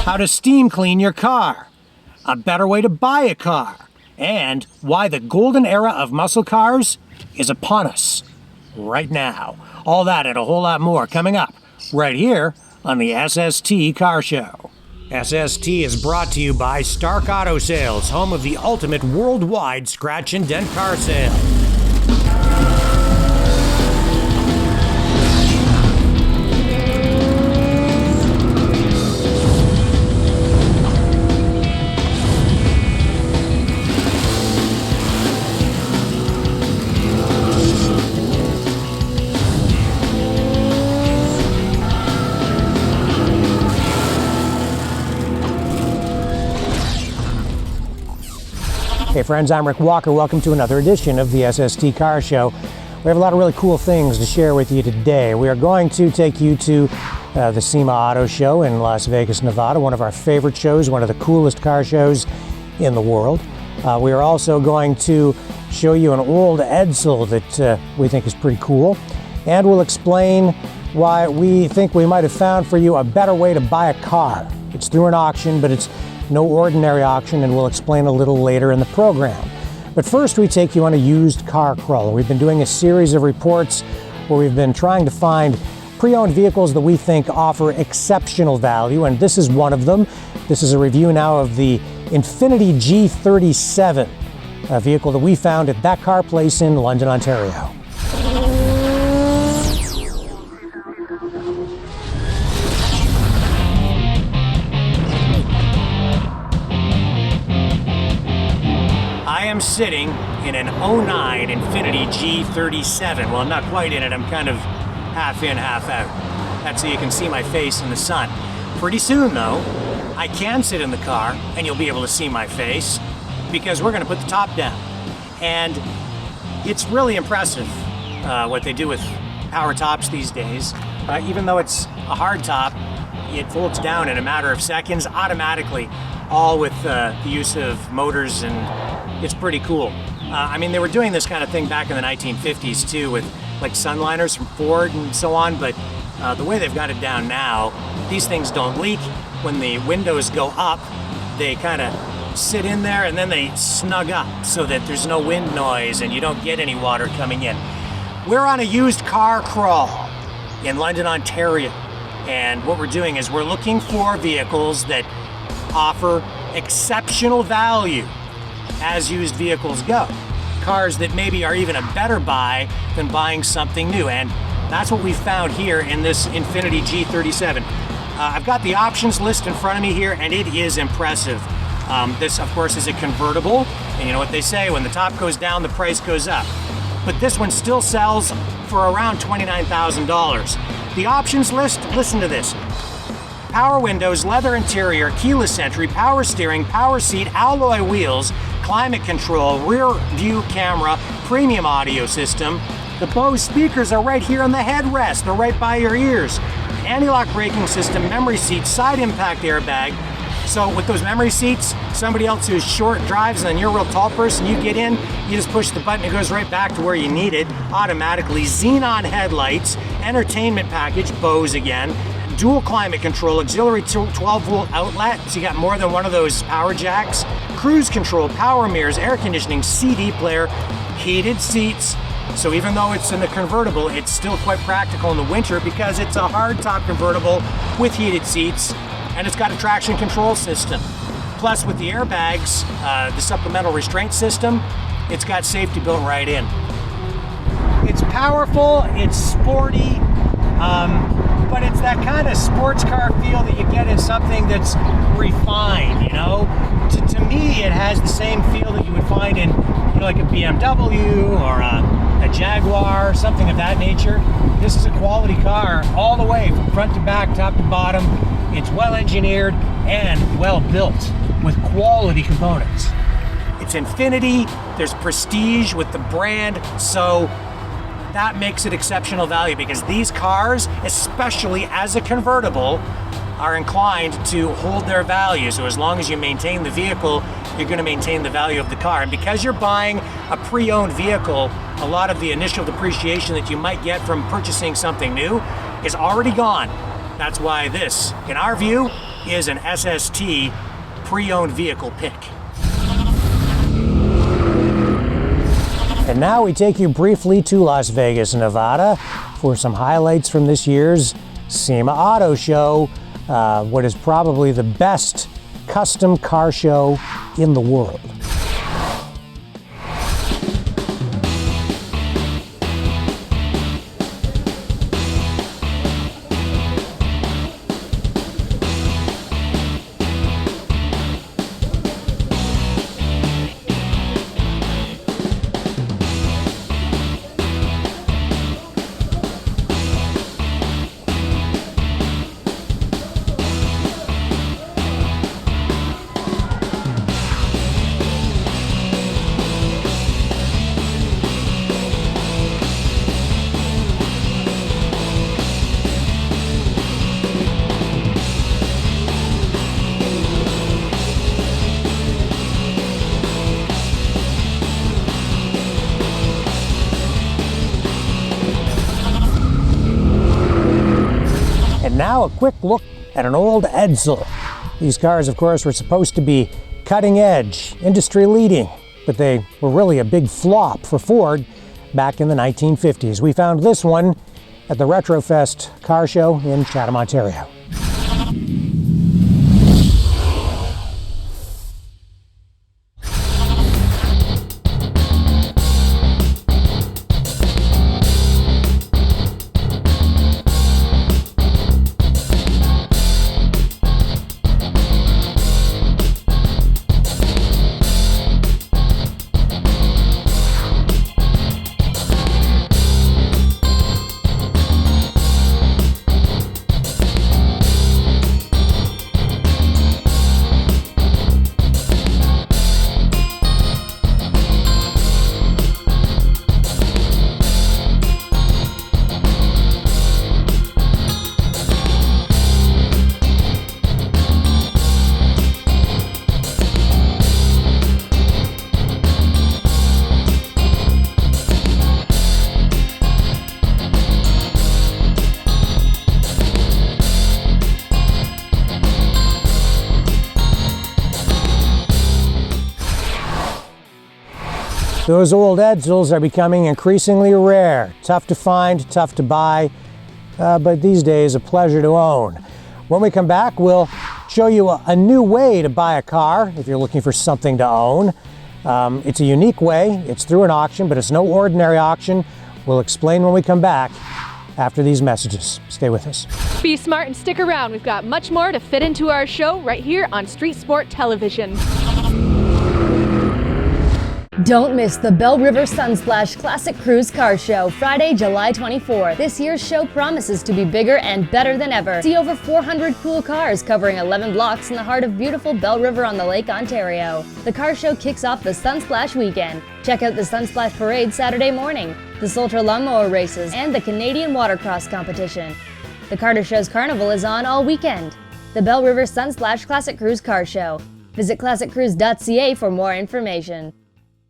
how to steam clean your car, a better way to buy a car, and why the golden era of muscle cars is upon us right now. All that and a whole lot more coming up right here on the SST Car Show. SST is brought to you by Stark Auto Sales, home of the ultimate worldwide scratch and dent car sale. Hey friends, I'm Rick Walker. Welcome to another edition of the SST Car Show. We have a lot of really cool things to share with you today. We are going to take you to the Sema Auto Show in Las Vegas, Nevada, one of our favorite shows, one of the coolest car shows in the world. We are also going to show you an old Edsel that we think is pretty cool, and we'll explain why we think we might have found for you a better way to buy a car. It's through an auction, but it's no ordinary auction, and we'll explain a little later in the program. But first, we take you on a used car crawl. We've been doing a series of reports where we've been trying to find pre-owned vehicles that we think offer exceptional value, and this is one of them. This is a review now of the Infiniti G37, a vehicle that we found at that car place in London, Ontario. I am sitting in an 09 Infiniti G37. Well, I'm not quite in it. I'm kind of half in, half out. That's so you can see my face in the sun. Pretty soon, though, I can sit in the car and you'll be able to see my face because we're going to put the top down. And it's really impressive what they do with power tops these days. Even though it's a hard top, it folds down in a matter of seconds automatically, all with the use of motors, and it's pretty cool. I mean, they were doing this kind of thing back in the 1950s too, with like Sunliners from Ford and so on, but the way they've got it down now, these things don't leak. When the windows go up, they kind of sit in there and then they snug up so that there's no wind noise and you don't get any water coming in. We're on a used car crawl in London, Ontario, and what we're doing is we're looking for vehicles that offer exceptional value as used vehicles go. Cars that maybe are even a better buy than buying something new, and that's what we found here in this Infiniti G37. I've got the options list in front of me here, and it is impressive. This, of course, is a convertible, and you know what they say, when the top goes down, the price goes up. But this one still sells for around $29,000. The options list, listen to this. Power windows, leather interior, keyless entry, power steering, power seat, alloy wheels, climate control, rear view camera, premium audio system. The Bose speakers are right here on the headrest. They're right by your ears. Anti-lock braking system, memory seats, side impact airbag. So with those memory seats, somebody else who's short drives and then you're a real tall person, you get in, you just push the button, it goes right back to where you need it automatically. Xenon headlights, entertainment package, Bose again. Dual climate control, auxiliary 12-volt outlet, so you got more than one of those power jacks. Cruise control, power mirrors, air conditioning, CD player, heated seats. So even though it's in a convertible, it's still quite practical in the winter because it's a hardtop convertible with heated seats, and it's got a traction control system. Plus with the airbags, the supplemental restraint system, it's got safety built right in. It's powerful, it's sporty, but it's that kind of sports car feel that you get in something that's refined, you know? To me, it has the same feel that you would find in, you know, like a BMW or a Jaguar, something of that nature. This is a quality car all the way from front to back, top to bottom. It's well engineered and well built with quality components. It's Infiniti, there's prestige with the brand, so that makes it exceptional value because these cars, especially as a convertible, are inclined to hold their value. So as long as you maintain the vehicle, you're going to maintain the value of the car. And because you're buying a pre-owned vehicle, a lot of the initial depreciation that you might get from purchasing something new is already gone. That's why this, in our view, is an SST pre-owned vehicle pick. And now we take you briefly to Las Vegas, Nevada for some highlights from this year's Sema Auto Show, what is probably the best custom car show in the world. Now a quick look at an old Edsel. These cars, of course, were supposed to be cutting edge, industry leading, but they were really a big flop for Ford back in the 1950s. We found this one at the Retrofest Car Show in Chatham, Ontario. Those old Edsels are becoming increasingly rare, tough to find, tough to buy, but these days a pleasure to own. When we come back, we'll show you a new way to buy a car if you're looking for something to own. It's a unique way. It's through an auction, but it's no ordinary auction. We'll explain when we come back after these messages. Stay with us. Be smart and stick around. We've got much more to fit into our show right here on Street Sport Television. Don't miss the Belle River Sunsplash Classic Cruise Car Show, Friday, July 24th. This year's show promises to be bigger and better than ever. See over 400 cool cars covering 11 blocks in the heart of beautiful Belle River on the Lake, Ontario. The car show kicks off the Sunsplash weekend. Check out the Sunsplash Parade Saturday morning, the Soltra Lawnmower Races, and the Canadian Watercross Competition. The Carter Show's Carnival is on all weekend. The Belle River Sunsplash Classic Cruise Car Show. Visit classiccruise.ca for more information.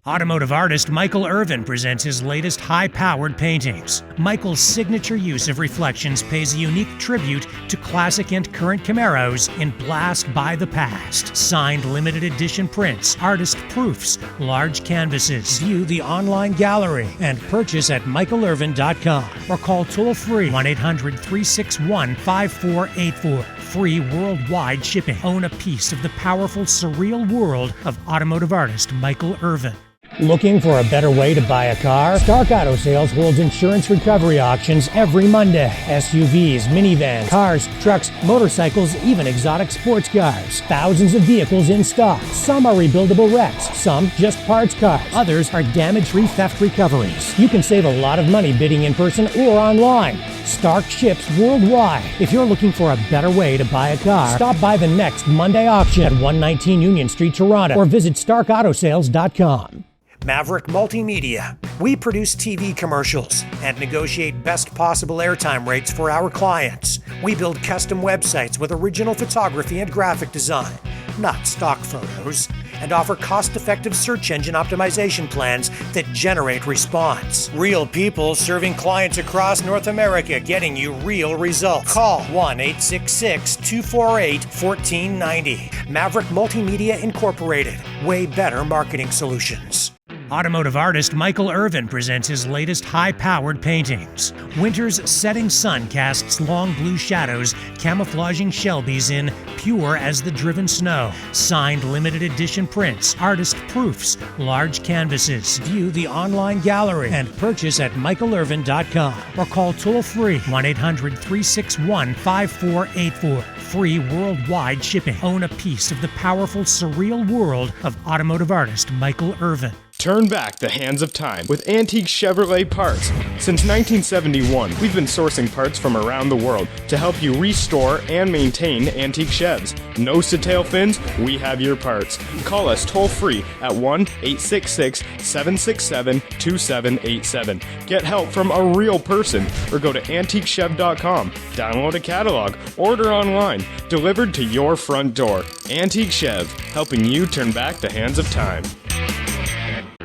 Automotive artist Michael Irvin presents his latest high-powered paintings. Michael's signature use of reflections pays a unique tribute to classic and current Camaros in Blast by the Past. Signed limited edition prints, artist proofs, large canvases. View the online gallery and purchase at michaelirvin.com or call toll-free 1-800-361-5484. Free worldwide shipping. Own a piece of the powerful, surreal world of automotive artist Michael Irvin. Looking for a better way to buy a car? Stark Auto Sales holds insurance recovery auctions every Monday. SUVs, minivans, cars, trucks, motorcycles, even exotic sports cars. Thousands of vehicles in stock. Some are rebuildable wrecks, some just parts cars. Others are damage-free theft recoveries. You can save a lot of money bidding in person or online. Stark ships worldwide. If you're looking for a better way to buy a car, stop by the next Monday auction at 119 Union Street, Toronto, or visit starkautosales.com. Maverick Multimedia. We produce TV commercials and negotiate best possible airtime rates for our clients. We build custom websites with original photography and graphic design, not stock photos. and offer cost-effective search engine optimization plans that generate response. Real people serving clients across North America, getting you real results. Call 1-866-248-1490. Maverick Multimedia Incorporated. Way better marketing solutions. Automotive artist Michael Irvin presents his latest high-powered paintings. Winter's setting sun casts long blue shadows, camouflaging Shelbys in pure as the driven snow. Signed limited edition prints, artist proofs, large canvases. View the online gallery and purchase at michaelirvin.com or call toll-free 1-800-361-5484. Free worldwide shipping. Own a piece of the powerful, surreal world of automotive artist Michael Irvin. Turn back the hands of time with antique Chevrolet parts. Since 1971, we've been sourcing parts from around the world to help you restore and maintain antique Chevs. Nose to tail fins, we have your parts. Call us toll free at 1-866-767-2787. Get help from a real person or go to antiquechev.com. Download a catalog, order online, delivered to your front door. Antique Chev, helping you turn back the hands of time.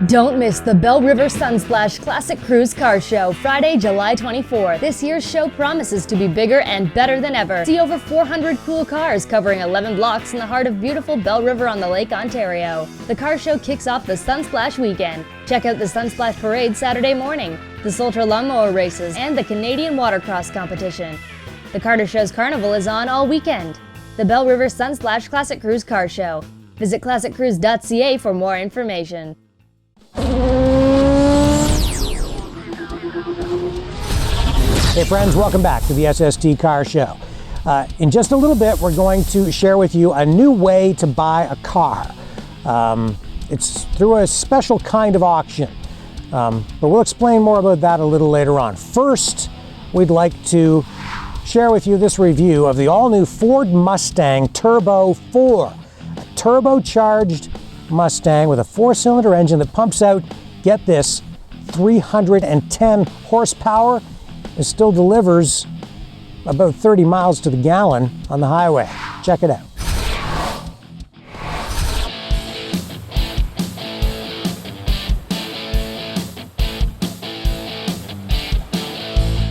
Don't miss the Belle River Sunsplash Classic Cruise Car Show, Friday, July 24. This year's show promises to be bigger and better than ever. See over 400 cool cars covering 11 blocks in the heart of beautiful Belle River on the Lake, Ontario. The car show kicks off the Sunsplash weekend. Check out the Sunsplash Parade Saturday morning, the Sultra Lawnmower Races, and the Canadian Watercross Competition. The Carter Show's Carnival is on all weekend. The Belle River Sunsplash Classic Cruise Car Show. Visit classiccruise.ca for more information. Hey friends, welcome back to the SST Car Show. In just a little bit, we're going to share with you a new way to buy a car. It's through a special kind of auction, but we'll explain more about that a little later on. First, we'd like to share with you this review of the all-new Ford Mustang Turbo 4, a turbocharged Mustang with a 4-cylinder engine that pumps out, get this, 310 horsepower and still delivers about 30 miles to the gallon on the highway. Check it out.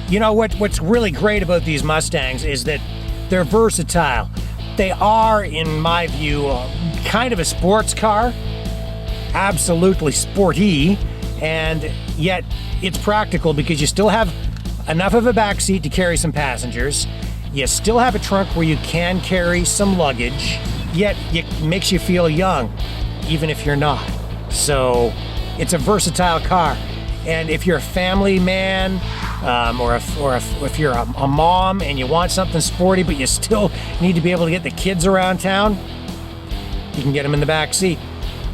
You know what's really great about these Mustangs is that they're versatile. They are, in my view, kind of a sports car, absolutely sporty, and yet it's practical because you still have enough of a back seat to carry some passengers. You still have a trunk where you can carry some luggage, yet it makes you feel young, even if you're not. So it's a versatile car. And if you're a family man, or if you're a mom and you want something sporty, but you still need to be able to get the kids around town, you can get them in the back seat.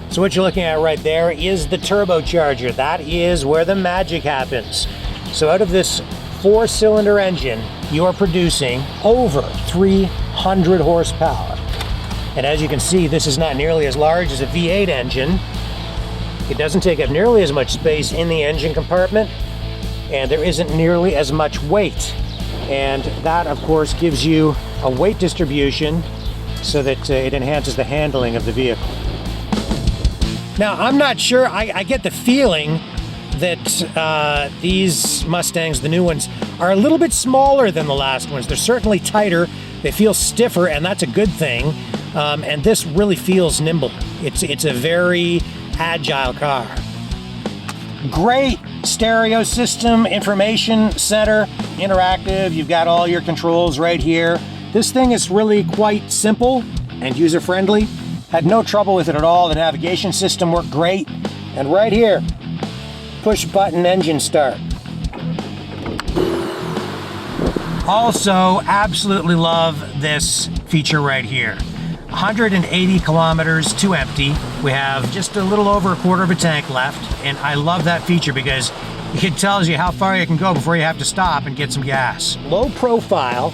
So what you're looking at right there is the turbocharger. That is where the magic happens. So out of this 4-cylinder engine, you are producing over 300 horsepower. And as you can see, this is not nearly as large as a V8 engine. It doesn't take up nearly as much space in the engine compartment, and there isn't nearly as much weight. And that, of course, gives you a weight distribution so that it enhances the handling of the vehicle. Now, I'm not sure, I get the feeling that these Mustangs, the new ones, are a little bit smaller than the last ones. They're certainly tighter, they feel stiffer, and that's a good thing. And this really feels nimble. It's a very agile car. Great stereo system, information center, interactive. You've got all your controls right here. This thing is really quite simple and user-friendly. Had no trouble with it at all. The navigation system worked great. And right here, push button engine start. Also, absolutely love this feature right here. 180 kilometers to empty. We have just a little over a quarter of a tank left, and I love that feature because it tells you how far you can go before you have to stop and get some gas. Low profile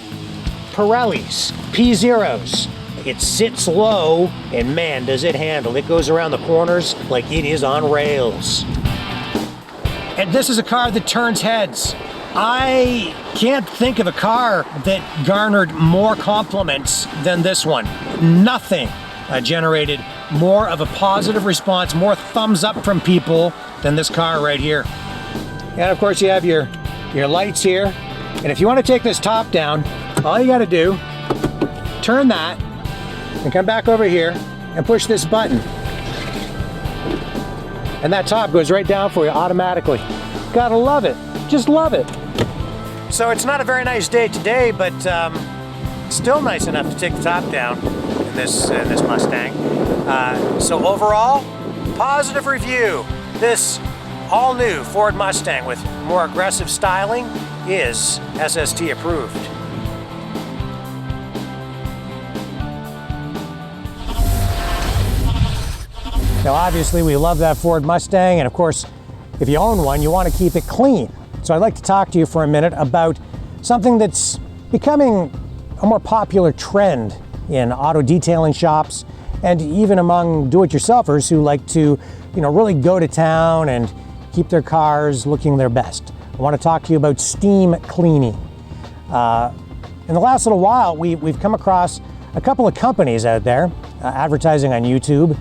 Pirellis, P0s. It sits low, and man, does it handle. It goes around the corners like it is on rails. And this is a car that turns heads. I can't think of a car that garnered more compliments than this one. Nothing generated more of a positive response, more thumbs up from people than this car right here. And of course you have your lights here. And if you want to take this top down, all you got to do, turn that and come back over here and push this button. And that top goes right down for you automatically. Gotta love it, just love it. So it's not a very nice day today, but still nice enough to take the top down in this Mustang. So overall, positive review. This all new Ford Mustang with more aggressive styling is SST approved. Now obviously we love that Ford Mustang, and of course if you own one you want to keep it clean. So I'd like to talk to you for a minute about something that's becoming a more popular trend in auto detailing shops and even among do-it-yourselfers who like to, really go to town and keep their cars looking their best. I want to talk to you about steam cleaning. In the last little while, we've come across a couple of companies out there advertising on YouTube,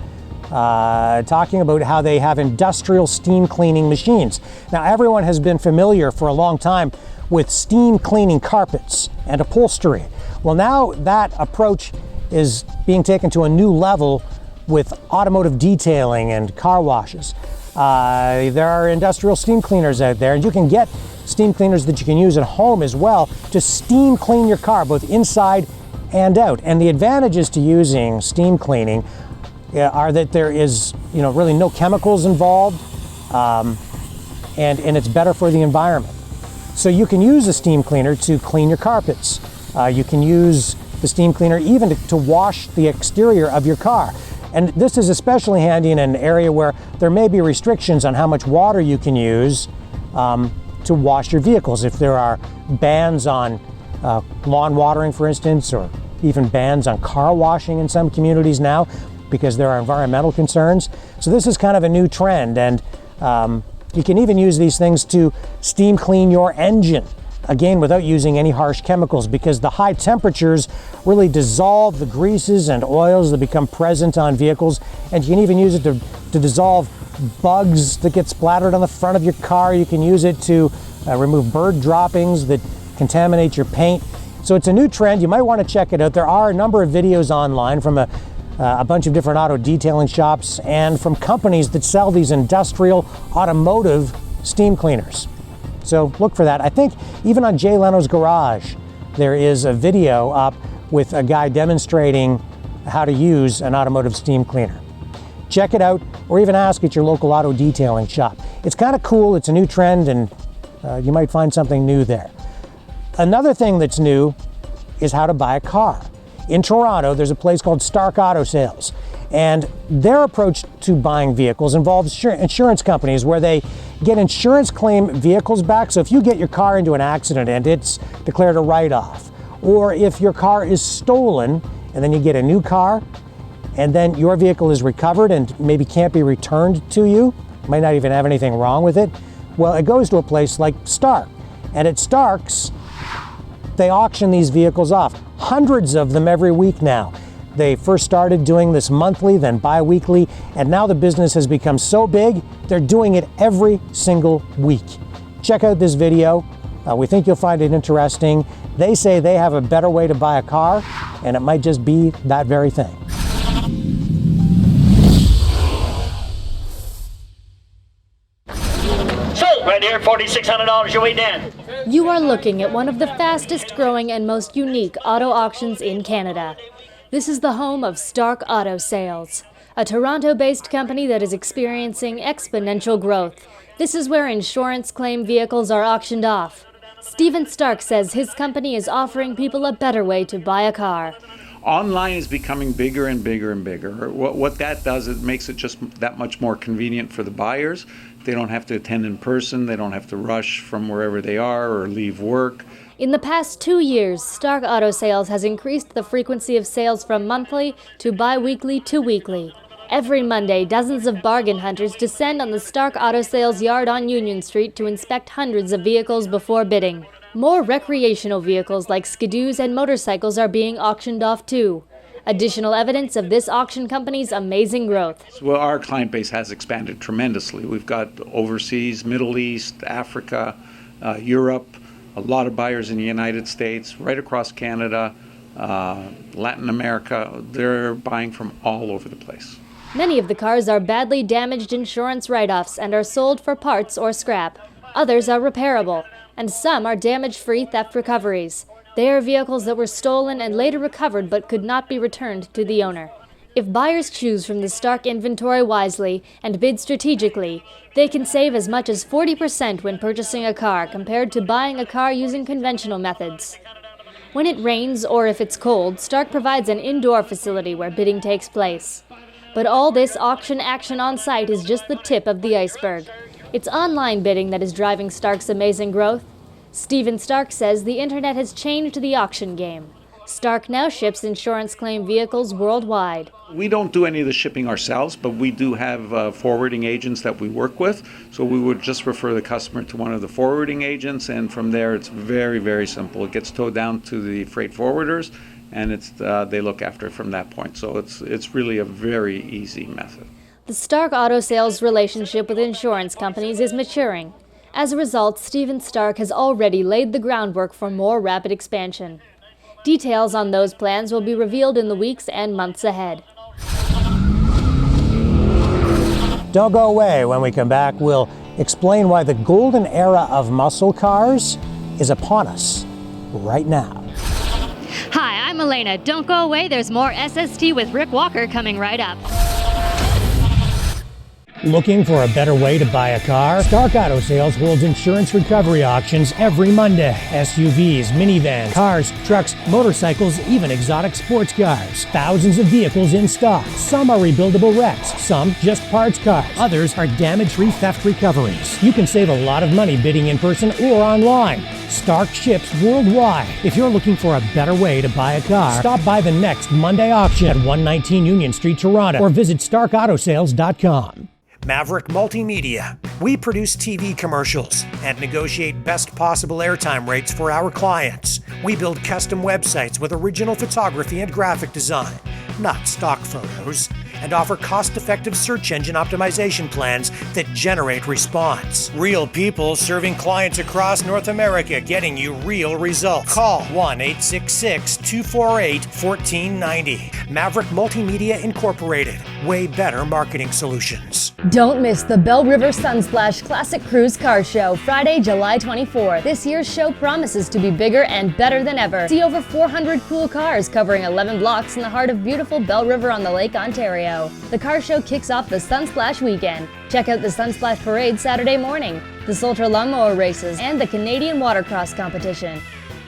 talking about how they have industrial steam cleaning machines. Now, everyone has been familiar for a long time with steam cleaning carpets and upholstery. Well, now that approach is being taken to a new level with automotive detailing and car washes. There are industrial steam cleaners out there, and you can get steam cleaners that you can use at home as well to steam clean your car, both inside and out. And the advantages to using steam cleaning are that there is, really no chemicals involved, and it's better for the environment. So you can use a steam cleaner to clean your carpets. You can use the steam cleaner even to wash the exterior of your car. And this is especially handy in an area where there may be restrictions on how much water you can use to wash your vehicles. If there are bans on lawn watering, for instance, or even bans on car washing in some communities now because there are environmental concerns. So this is kind of a new trend, and you can even use these things to steam clean your engine. Again, without using any harsh chemicals, because the high temperatures really dissolve the greases and oils that become present on vehicles, and you can even use it to dissolve bugs that get splattered on the front of your car. You can use it to remove bird droppings that contaminate your paint. So it's a new trend. You might want to check it out. There are a number of videos online from a bunch of different auto detailing shops and from companies that sell these industrial automotive steam cleaners. So look for that. I think even on Jay Leno's Garage, there is a video up with a guy demonstrating how to use an automotive steam cleaner. Check it out, or even ask at your local auto detailing shop. It's kind of cool, it's a new trend, and you might find something new there. Another thing that's new is how to buy a car. In Toronto, there's a place called Stark Auto Sales, and their approach to buying vehicles involves insurance companies where they get insurance claim vehicles back. So if you get your car into an accident and it's declared a write-off, or if your car is stolen and then you get a new car and then your vehicle is recovered and maybe can't be returned to you, might not even have anything wrong with it, well, it goes to a place like Stark. And at Stark's, they auction these vehicles off. Hundreds of them every week now. They first started doing this monthly, then bi-weekly, and now the business has become so big, they're doing it every single week. Check out this video. We think you'll find it interesting. They say they have a better way to buy a car, and it might just be that very thing. So, right here, $4,600 your way down. You are looking at one of the fastest growing and most unique auto auctions in Canada. This is the home of Stark Auto Sales, a Toronto-based company that is experiencing exponential growth. This is where insurance claim vehicles are auctioned off. Stephen Stark says his company is offering people a better way to buy a car. Online is becoming bigger and bigger and bigger. What that does, it makes it just that much more convenient for the buyers. They don't have to attend in person. They don't have to rush from wherever they are or leave work. In the past 2 years, Stark Auto Sales has increased the frequency of sales from monthly to bi-weekly to weekly. Every Monday, dozens of bargain hunters descend on the Stark Auto Sales yard on Union Street to inspect hundreds of vehicles before bidding. More recreational vehicles like skidoos and motorcycles are being auctioned off too. Additional evidence of this auction company's amazing growth. Well, our client base has expanded tremendously. We've got overseas, Middle East, Africa, Europe, a lot of buyers in the United States, right across Canada, Latin America. They're buying from all over the place. Many of the cars are badly damaged insurance write-offs and are sold for parts or scrap. Others are repairable, and some are damage-free theft recoveries. They are vehicles that were stolen and later recovered but could not be returned to the owner. If buyers choose from the Stark inventory wisely and bid strategically, they can save as much as 40% when purchasing a car compared to buying a car using conventional methods. When it rains or if it's cold, Stark provides an indoor facility where bidding takes place. But all this auction action on site is just the tip of the iceberg. It's online bidding that is driving Stark's amazing growth. Stephen Stark says the internet has changed the auction game. Stark now ships insurance claim vehicles worldwide. We don't do any of the shipping ourselves, but we do have forwarding agents that we work with. So we would just refer the customer to one of the forwarding agents, and from there it's very, very simple. It gets towed down to the freight forwarders, and they look after it from that point. So it's really a very easy method. The Stark Auto Sales relationship with insurance companies is maturing. As a result, Stephen Stark has already laid the groundwork for more rapid expansion. Details on those plans will be revealed in the weeks and months ahead. Don't go away. When we come back, we'll explain why the golden era of muscle cars is upon us right now. Hi, I'm Elena. Don't go away. There's more SST with Rick Walker coming right up. Looking for a better way to buy a car? Stark Auto Sales holds insurance recovery auctions every Monday. SUVs, minivans, cars, trucks, motorcycles, even exotic sports cars. Thousands of vehicles in stock. Some are rebuildable wrecks, some just parts cars. Others are damage-free theft recoveries. You can save a lot of money bidding in person or online. Stark ships worldwide. If you're looking for a better way to buy a car, stop by the next Monday auction at 119 Union Street, Toronto, or visit starkautosales.com. Maverick Multimedia. We produce TV commercials and negotiate best possible airtime rates for our clients. We build custom websites with original photography and graphic design, not stock photos, and offer cost-effective search engine optimization plans that generate response. Real people serving clients across North America, getting you real results. Call 1-866-248-1490. Maverick Multimedia Incorporated. Way better marketing solutions. Don't miss the Belle River Sunsplash Classic Cruise Car Show, Friday, July 24. This year's show promises to be bigger and better than ever. See over 400 cool cars covering 11 blocks in the heart of beautiful Belle River on the Lake, Ontario. The car show kicks off the Sunsplash weekend. Check out the Sunsplash Parade Saturday morning, the Soltra Lawnmower Races, and the Canadian Watercross Competition.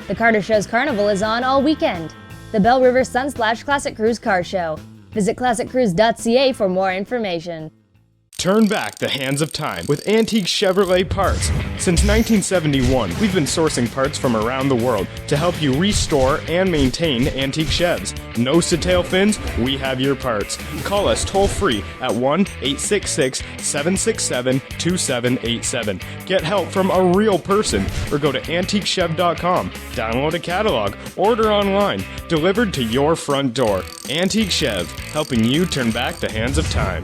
The Carter Show's Carnival is on all weekend. The Belle River Sunsplash Classic Cruise Car Show. Visit classiccruise.ca for more information. Turn back the hands of time with antique Chevrolet parts. Since 1971, we've been sourcing parts from around the world to help you restore and maintain antique Chevs. Nose to tail fins, we have your parts. Call us toll free at 1-866-767-2787. Get help from a real person or go to antiquechev.com. Download a catalog, order online, delivered to your front door. Antique Chev, helping you turn back the hands of time.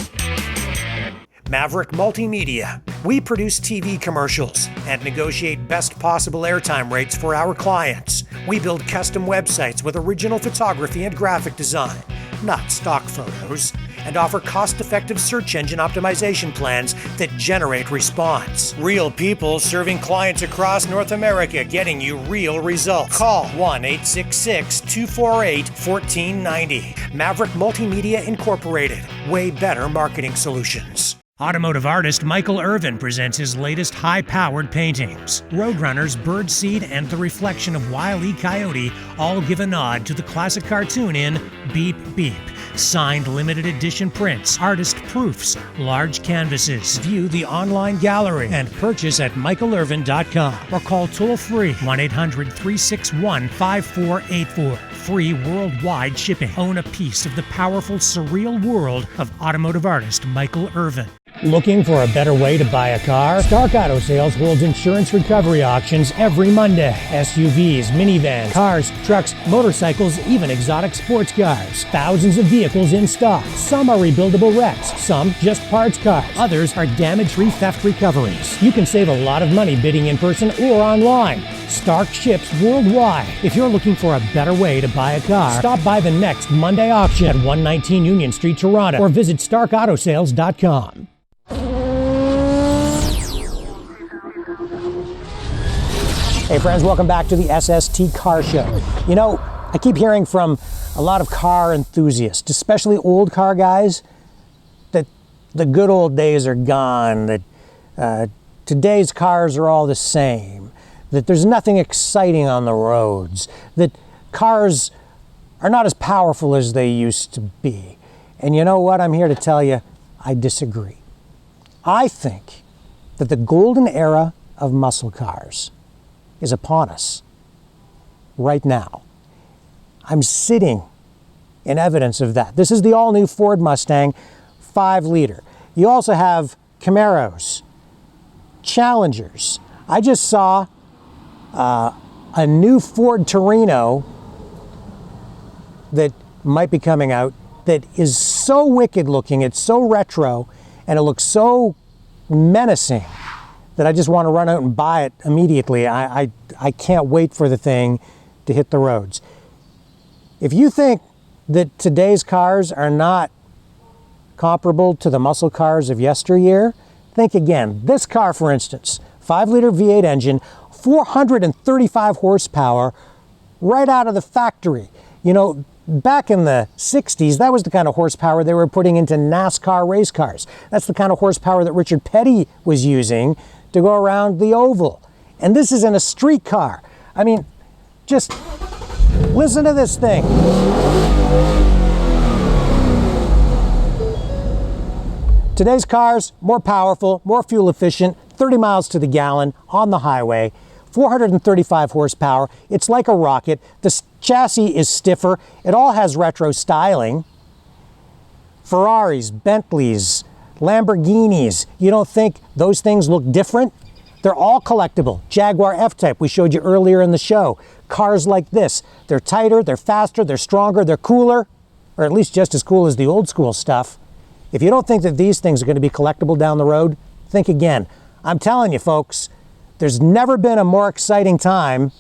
Maverick Multimedia. We produce TV commercials and negotiate best possible airtime rates for our clients. We build custom websites with original photography and graphic design, not stock photos, and offer cost-effective search engine optimization plans that generate response. Real people serving clients across North America, getting you real results. Call 1-866-248-1490. Maverick Multimedia Incorporated. Way better marketing solutions. Automotive artist Michael Irvin presents his latest high-powered paintings. Roadrunners, Birdseed, and the reflection of Wile E. Coyote all give a nod to the classic cartoon in Beep Beep. Signed limited edition prints, artist proofs, large canvases. View the online gallery and purchase at michaelirvin.com or call toll-free 1-800-361-5484. Free worldwide shipping. Own a piece of the powerful, surreal world of automotive artist Michael Irvin. Looking for a better way to buy a car? Stark Auto Sales holds insurance recovery auctions every Monday. SUVs, minivans, cars, trucks, motorcycles, even exotic sports cars. Thousands of vehicles in stock. Some are rebuildable wrecks, some just parts cars. Others are damage-free theft recoveries. You can save a lot of money bidding in person or online. Stark ships worldwide. If you're looking for a better way to buy a car, stop by the next Monday auction at 119 Union Street, Toronto, or visit starkautosales.com. Hey friends, welcome back to the SST Car Show. You know, I keep hearing from a lot of car enthusiasts, especially old car guys, that the good old days are gone, that today's cars are all the same, that there's nothing exciting on the roads, that cars are not as powerful as they used to be. And you know what? I'm here to tell you, I disagree. I think that the golden era of muscle cars is upon us right now. I'm sitting in evidence of that. This is the all-new Ford Mustang 5-liter. You also have Camaros, Challengers. I just saw a new Ford Torino that might be coming out that is so wicked looking, it's so retro, and it looks so menacing that I just want to run out and buy it immediately. I can't wait for the thing to hit the roads. If you think that today's cars are not comparable to the muscle cars of yesteryear, think again. This car, for instance, 5-liter V8 engine, 435 horsepower, right out of the factory. You know, back in the 60s, that was the kind of horsepower they were putting into NASCAR race cars. That's the kind of horsepower that Richard Petty was using to go around the oval. And this is in a street car. I mean, just listen to this thing. Today's cars, more powerful, more fuel efficient, 30 miles to the gallon on the highway, 435 horsepower. It's like a rocket. The chassis is stiffer. It all has retro styling. Ferraris, Bentleys, Lamborghinis. You don't think those things look different? They're all collectible. Jaguar F-Type, we showed you earlier in the show. Cars like this. They're tighter, they're faster, they're stronger, they're cooler, or at least just as cool as the old school stuff. If you don't think that these things are going to be collectible down the road, think again. I'm telling you folks, there's never been a more exciting time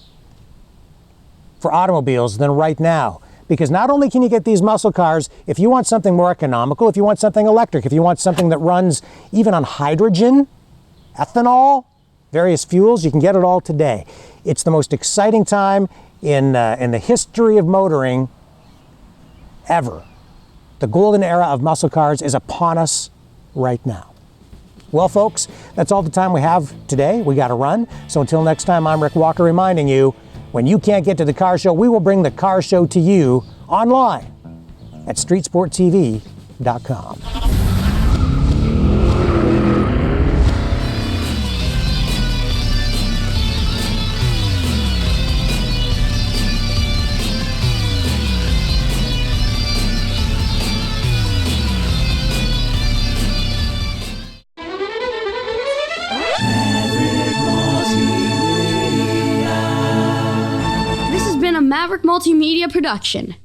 for automobiles than right now. Because not only can you get these muscle cars, if you want something more economical, if you want something electric, if you want something that runs even on hydrogen, ethanol, various fuels, you can get it all today. It's the most exciting time in the history of motoring ever. The golden era of muscle cars is upon us right now. Well, folks, that's all the time we have today. We got to run. So until next time, I'm Rick Walker reminding you, when you can't get to the car show, we will bring the car show to you online at streetsporttv.com. This has been a Maverick Multimedia production.